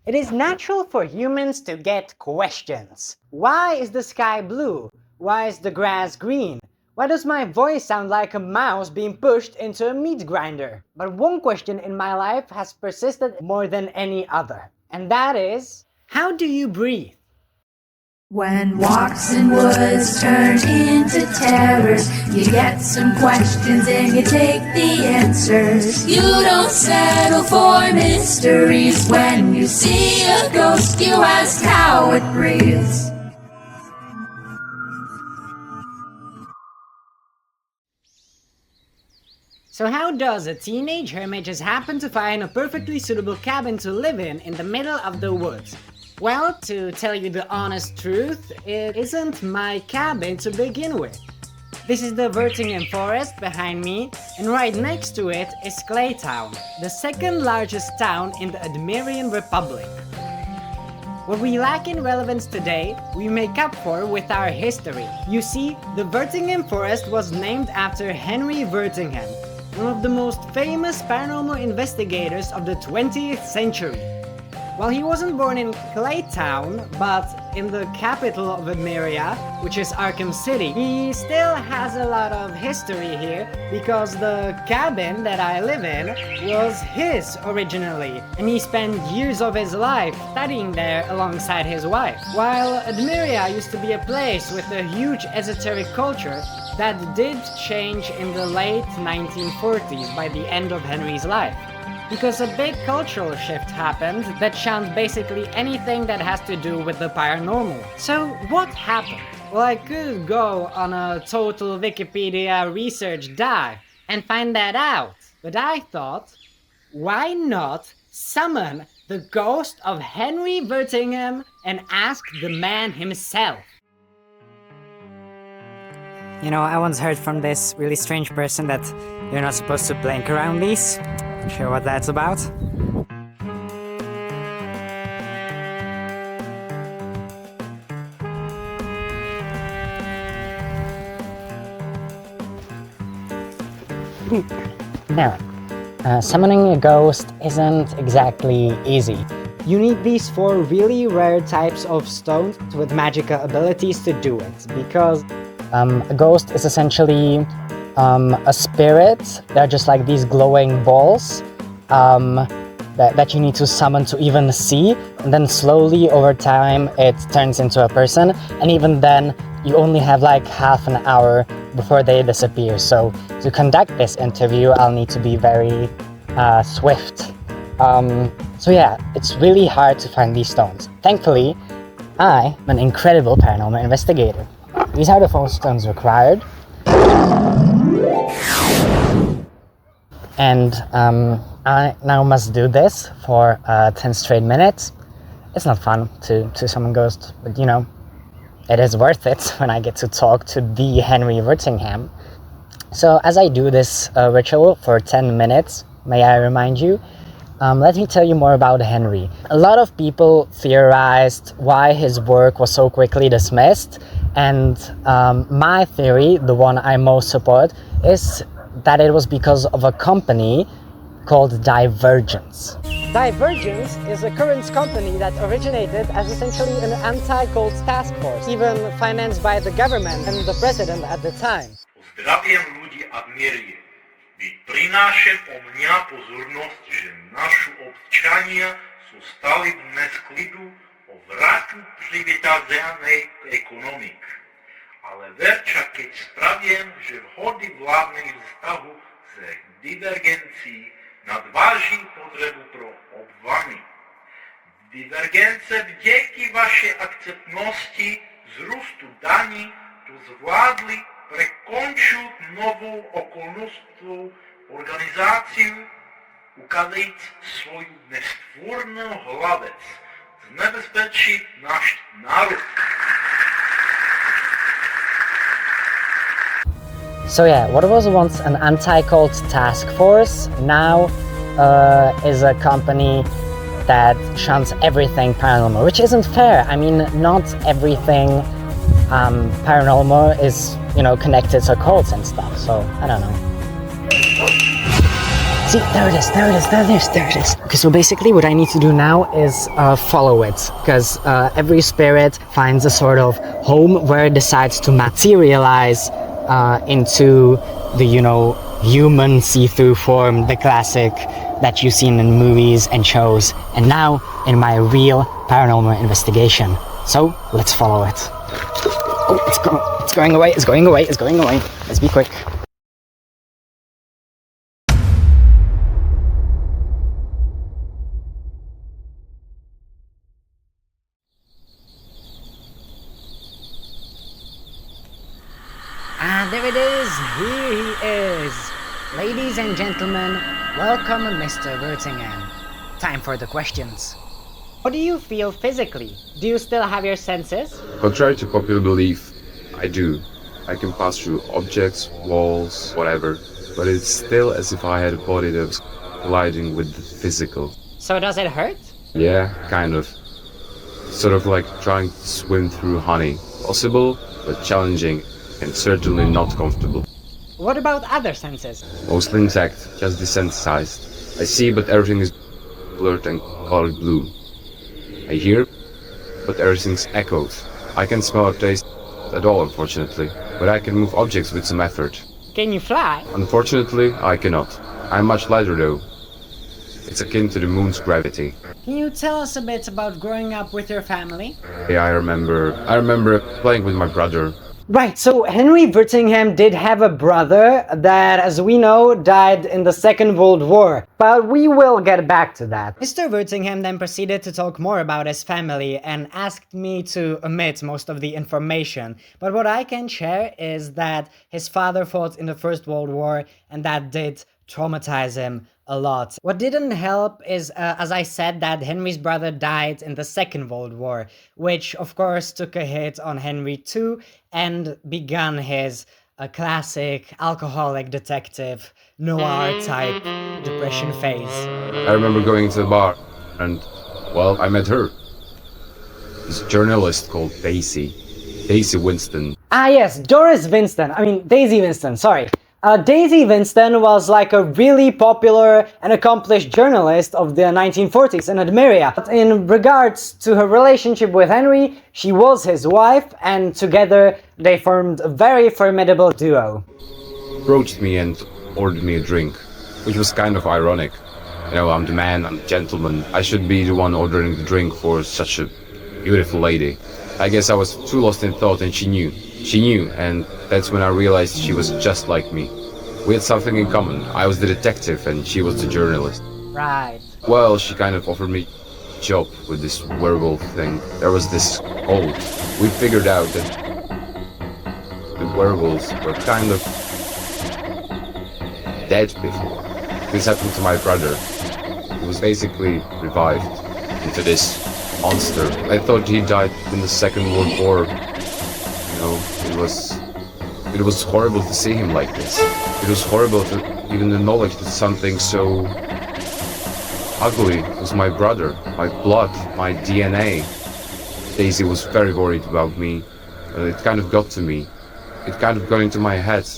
It is natural for humans to get questions. Why is the sky blue? Why is the grass green? Why does my voice sound like a mouse being pushed into a meat grinder? But one question in my life has persisted more than any other. And that is, how do you breathe? When walks in woods turn into terrors, you get some questions and you take the answers. You don't settle for mysteries. When you see a ghost, you ask how it breathes. So how does a teenage hermit just happen to find a perfectly suitable cabin to live in the middle of the woods? Well, to tell you the honest truth, it isn't my cabin to begin with. This is the Vertingham forest behind me, and right next to it is Claytown, the second largest town in the Admirian Republic. What we lack in relevance today, we make up for with our history. You see, the Vertingham forest was named after Henry Vertingham, one of the most famous paranormal investigators of the 20th century. Well, he wasn't born in Claytown, but in the capital of Admiria, which is Arkham City. He still has a lot of history here, because the cabin that I live in was his originally, and he spent years of his life studying there alongside his wife. While Admiria used to be a place with a huge esoteric culture, that did change in the late 1940s by the end of Henry's life. Because a big cultural shift happened that shunned basically anything that has to do with the paranormal. So what happened? Well, I could go on a total Wikipedia research dive and find that out. But I thought, why not summon the ghost of Henry Vertingham and ask the man himself? You know, I once heard from this really strange person that you're not supposed to blink around these. Not sure what that's about. Now, summoning a ghost isn't exactly easy. You need these 4 really rare types of stones with magical abilities to do it, because a ghost is essentially a spirit. They're just like these glowing balls that you need to summon to even see, and then slowly over time it turns into a person, and even then you only have like half an hour before they disappear. So to conduct this interview I'll need to be very swift. So yeah, it's really hard to find these stones. Thankfully, I'm an incredible paranormal investigator. These are the 4 stones required. And I now must do this for 10 straight minutes. It's not fun to summon ghosts, but you know, it is worth it when I get to talk to the Henry Vertingham. So as I do this ritual for 10 minutes, may I remind you, let me tell you more about Henry. A lot of people theorized why his work was so quickly dismissed, and my theory, the one I most support, is that it was because of a company called Divergence. Divergence is a current company that originated as essentially an anti-cult task force, even financed by the government and the president at the time. Zdravím ľudí Admirie. Vy prinášem o mňa pozornosť, že našu občania sú stali dnes klidu o vratu privytázanej ekonomik. Ale verča, keď spravím, že vhody vládnych vztahu ze divergencií nadváží potrebu pro obvany. Divergence vděky vašej akceptnosti zrůstu daní tu zvládli prekončit novou okolnostovou organizáciu, ukazujíc svoju nestvůrnou hlavec, znebezpečit náš národ. So yeah, what was once an anti-cult task force now is a company that shuns everything paranormal, which isn't fair. I mean, not everything paranormal is, you know, connected to cults and stuff, so I don't know. See, there it is, there it is, there it is. Okay, so basically what I need to do now is follow it, because every spirit finds a sort of home where it decides to materialize into the, human see-through form, the classic that you've seen in movies and shows, and now in my real paranormal investigation. So, let's follow it. Oh, it's going away. Let's be quick. Ah, there it is. Here he is. Ladies and gentlemen, welcome Mr. Vertingham. Time for the questions. How do you feel physically? Do you still have your senses? Contrary to popular belief, I do. I can pass through objects, walls, whatever, but it's still as if I had a body that was colliding with the physical. So does it hurt? Yeah, kind of. Sort of like trying to swim through honey. Possible, but challenging, and certainly not comfortable. What about other senses? Mostly intact, just desensitized. I see, but everything is blurred and colored blue. I hear, but everything's echoed. I can smell or taste at all, unfortunately, but I can move objects with some effort. Can you fly? Unfortunately, I cannot. I'm much lighter though. It's akin to the moon's gravity. Can you tell us a bit about growing up with your family? Yeah, I remember playing with my brother. Right, so Henry Vertingham did have a brother that, as we know, died in the Second World War. But we will get back to that. Mr. Vertingham then proceeded to talk more about his family and asked me to omit most of the information. But what I can share is that his father fought in the First World War, and that did traumatize him a lot. What didn't help is, as I said, that Henry's brother died in the Second World War, which of course took a hit on Henry too, and began his classic alcoholic detective noir type depression phase. I remember going to the bar and, well, I met her. This journalist called Daisy Winston. Ah yes, Daisy Winston, sorry. Daisy Winston was like a really popular and accomplished journalist of the 1940s in Admiria. But in regards to her relationship with Henry, she was his wife, and together they formed a very formidable duo. Approached me and ordered me a drink, which was kind of ironic. I'm the man, I'm the gentleman. I should be the one ordering the drink for such a beautiful lady. I guess I was too lost in thought, and she knew. And that's when I realized she was just like me. We had something in common. I was the detective and she was the journalist. Right. Well, she kind of offered me a job with this werewolf thing. There was this cult. We figured out that the werewolves were kind of dead before. This happened to my brother. He was basically revived into this monster. I thought he died in the Second World War. It was horrible to see him like this. It was horrible to even acknowledge that something so ugly was my brother, my blood, my DNA. Daisy was very worried about me. It kind of got to me. It kind of got into my head.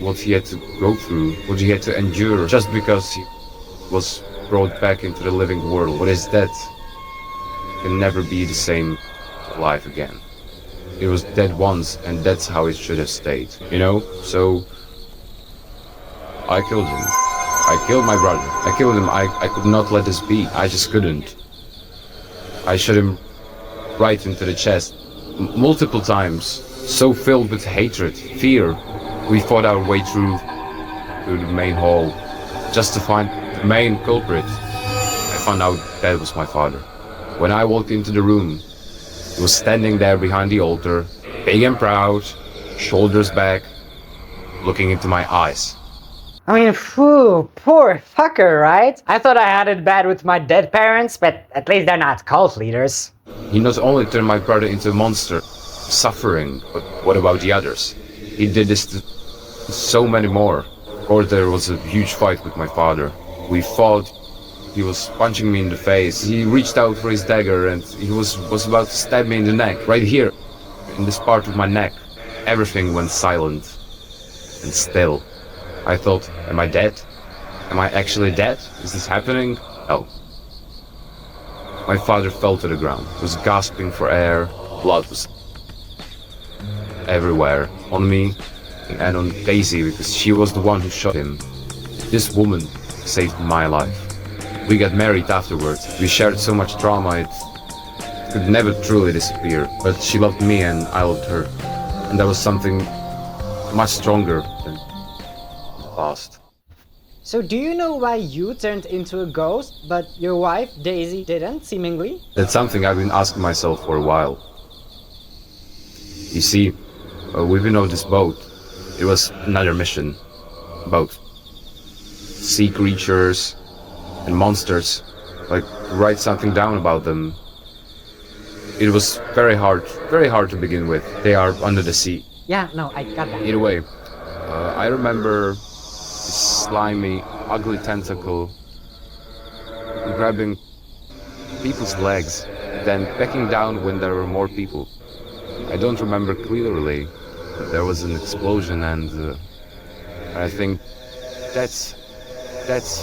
What he had to go through, what he had to endure, just because he was brought back into the living world. What is that? Can never be the same alive again. It was dead once, and that's how it should have stayed, So I killed him. I killed my brother. I killed him. I could not let this be. I just couldn't. I shot him right into the chest, multiple times, so filled with hatred, fear. We fought our way through to the main hall, just to find the main culprit. I found out that was my father. When I walked into the room, he was standing there behind the altar, big and proud, shoulders back, looking into my eyes. Poor fucker, right? I thought I had it bad with my dead parents, but at least they're not cult leaders. He not only turned my brother into a monster, suffering, but what about the others? He did this to so many more. Of course, there was a huge fight with my father. We fought. He was punching me in the face. He reached out for his dagger and he was about to stab me in the neck. Right here, in this part of my neck. Everything went silent and still. I thought, am I dead? Am I actually dead? Is this happening? No. My father fell to the ground, was gasping for air, blood was everywhere, on me and on Daisy, because she was the one who shot him. This woman saved my life. We got married afterwards. We shared so much trauma, it could never truly disappear. But she loved me and I loved her. And that was something much stronger than the past. So do you know why you turned into a ghost, but your wife, Daisy, didn't, seemingly? That's something I've been asking myself for a while. You see, we've been on this boat. It was another mission. About sea creatures and monsters. Like, write something down about them. It was very hard to begin with. They are under the sea. Yeah, no, I got that. Either way, I remember slimy, ugly tentacle grabbing people's legs, then backing down when there were more people. I don't remember clearly, but there was an explosion, and I think that's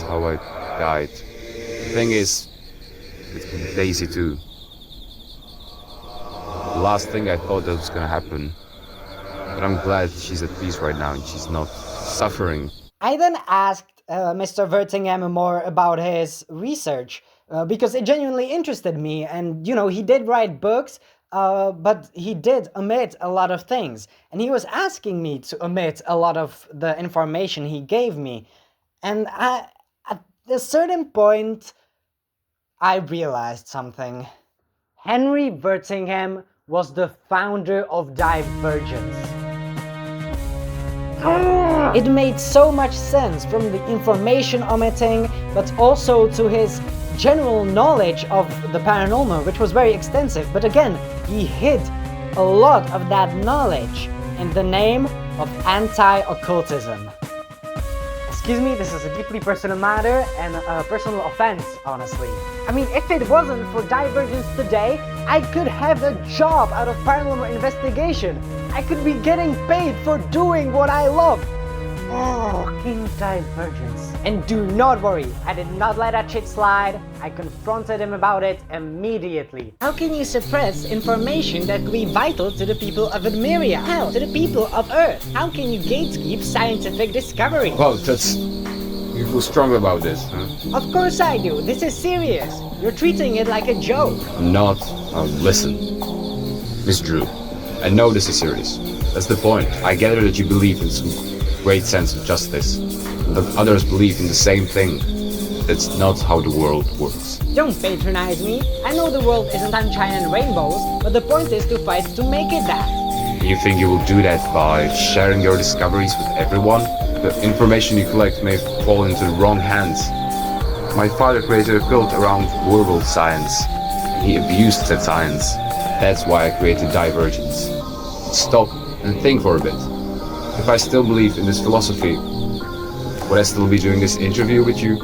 how I died. The thing is, it's Daisy too. The last thing I thought that was gonna happen, but I'm glad she's at peace right now and she's not suffering. I then asked Mr. Vertingham more about his research because it genuinely interested me, and you know, he did write books, but he did omit a lot of things, and he was asking me to omit a lot of the information he gave me, and at a certain point I realized something. Henry Vertingham was the founder of Divergence. It made so much sense from the information omitting, but also to his general knowledge of the paranormal, which was very extensive. But again, he hid a lot of that knowledge in the name of anti-occultism. Excuse me, this is a deeply personal matter and a personal offense, honestly. I mean, if it wasn't for Divergence today, I could have a job out of paranormal investigation. I could be getting paid for doing what I love. Oh, King Divergence. And do not worry, I did not let that shit slide. I confronted him about it immediately. How can you suppress information that could be vital to the people of Admiria? Hell, to the people of Earth? How can you gatekeep scientific discovery? Well, you feel strong about this, huh? Of course I do. This is serious. You're treating it like a joke. Not. Listen, Miss Drew, I know this is serious. That's the point. I gather that you believe in some great sense of justice, and that others believe in the same thing. That's not how the world works. Don't patronize me. I know the world isn't sunshine and rainbows, but the point is to fight to make it that. You think you will do that by sharing your discoveries with everyone? The information you collect may fall into the wrong hands. My father created a cult around verbal science, and he abused that science. That's why I created Divergence. Stop and think for a bit. If I still believe in this philosophy, would I still be doing this interview with you?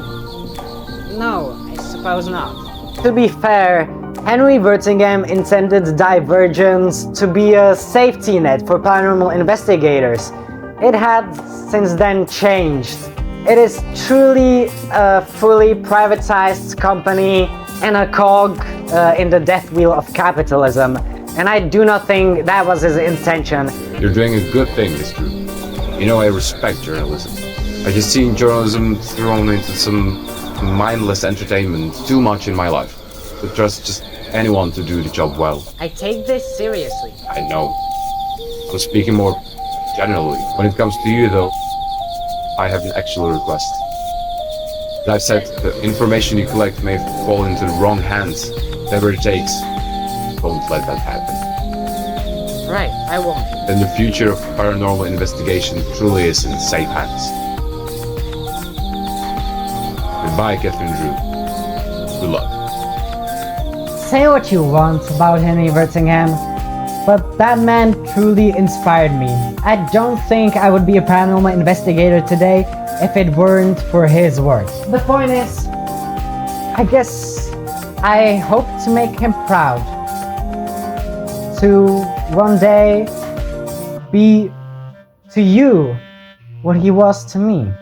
No, I suppose not. To be fair, Henry Vertingham intended Divergence to be a safety net for paranormal investigators. It had since then changed. It is truly a fully privatized company and a cog in the death wheel of capitalism. And I do not think that was his intention. You're doing a good thing, Miss Drew. You know, I respect journalism. I just seen journalism thrown into some mindless entertainment too much in my life. To trust just anyone to do the job well. I take this seriously. I know. But speaking more generally, when it comes to you though, I have an actual request. I've said the information you collect may fall into the wrong hands. Whatever it takes, don't let that happen. Right, I won't. Then the future of paranormal investigation truly is in safe hands. Goodbye, Katherine Drew. Good luck. Say what you want about Henry Vertingham, but that man truly inspired me. I don't think I would be a paranormal investigator today if it weren't for his work. The point is, I guess I hope to make him proud. To one day be to you what he was to me.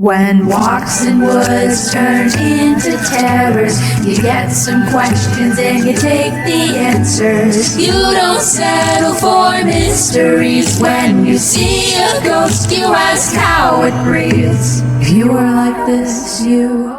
When walks in woods turn into terrors, you get some questions and you take the answers. You don't settle for mysteries. When you see a ghost, you ask how it breathes. If you are like this, you